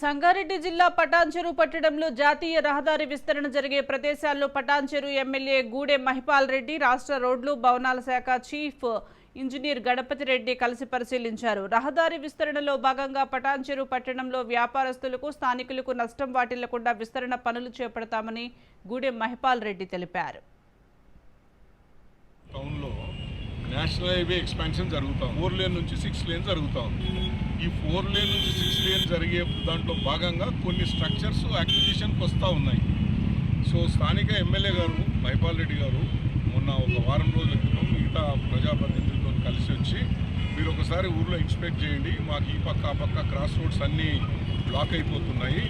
సంగారెడ్డి జిల్లా పటాన్చెరు పట్టణంలో జాతీయ రహదారి విస్తరణ జరిగే ప్రదేశాల్లో పటాన్చెరు ఎమ్మెల్యే గూడెం మహిపాల్ రెడ్డి, రాష్ట్ర రోడ్లు భవనాల శాఖ చీఫ్ ఇంజనీర్ గణపతి రెడ్డి కలిసి పరిశీలించారు. రహదారి విస్తరణలో భాగంగా పటాన్చెరు పట్టణంలో వ్యాపారస్తులకు, స్థానికులకు నష్టం వాటిల్లకుండా విస్తరణ పనులు చేపడతామని గూడెం మహిపాల్ రెడ్డి తెలిపారు. నేషనల్ హైవే ఎక్స్పాన్షన్ జరుగుతాం 4 లేన్ నుంచి 6 లేన్ జరుగుతాం. ఈ 4 లేన్ నుంచి 6 లేన్ జరిగే దాంట్లో భాగంగా కొన్ని స్ట్రక్చర్స్ అక్విజిషన్కి వస్తూ ఉన్నాయి. సో స్థానిక ఎమ్మెల్యే గారు మహిపాల్ రెడ్డి గారు మొన్న ఒక వారం రోజుల క్రితం మిగతా ప్రజాప్రతినిధులతో కలిసి వచ్చి మీరు ఒకసారి ఊర్లో ఇన్స్పెక్ట్ చేయండి, మాకు ఈ పక్క ఆ పక్క క్రాస్ రోడ్స్ అన్నీ బ్లాక్ అయిపోతున్నాయి,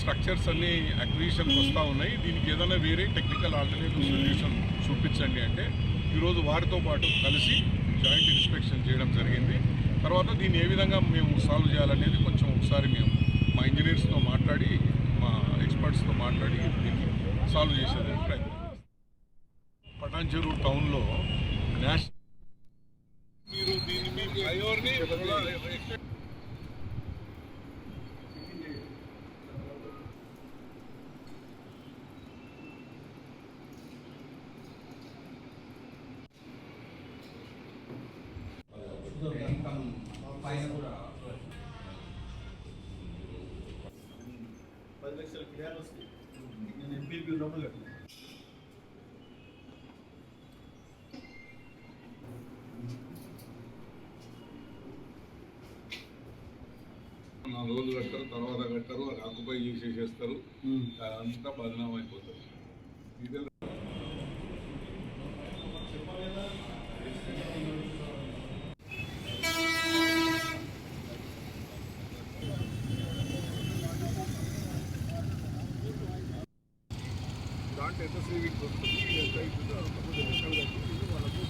స్ట్రక్చర్స్ అన్నీ అక్విజిషన్కి వస్తూ ఉన్నాయి, దీనికి ఏదైనా వేరే టెక్నికల్ ఆల్టర్నేటివ్ సొల్యూషన్ చూపించండి అంటే ఈరోజు వారితో పాటు కలిసి జాయింట్ ఇన్స్పెక్షన్ చేయడం జరిగింది. తర్వాత దీన్ని ఏ విధంగా మేము సాల్వ్ చేయాలనేది కొంచెం ఒకసారి మేము మా ఇంజనీర్స్తో మాట్లాడి, మా ఎక్స్పర్ట్స్తో మాట్లాడి దీన్ని సాల్వ్ చేసేది ప్రయత్నం. పటాన్చెరు టౌన్లో నేషనల్ మీరు దీన్ని మీ ఫ్లైఓవర్ని పైన కూడా 10 లక్షల కిరాలు వస్తాయి. నేను ఎంపీపీ లోపల కట్టినా. నా రోజులు కట్టారు, తర్వాత కట్టారు, అది ఆక్యుపై చేసేస్తారు, అంతా బదనాం అయిపోతుంది. దాంట్లో ఎంత సేవింగ్స్ వస్తుంది, ఎంత అవుతుందో అంతకుముందు లెక్కలు కట్టి వాళ్ళకు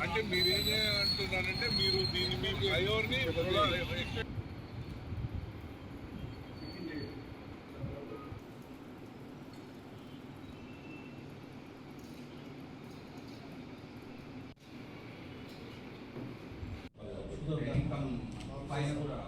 అంటే మీరేమే అంటున్నారంటే మీరు దీన్ని మీ ఫ్లైఓవర్ని పైన కూడా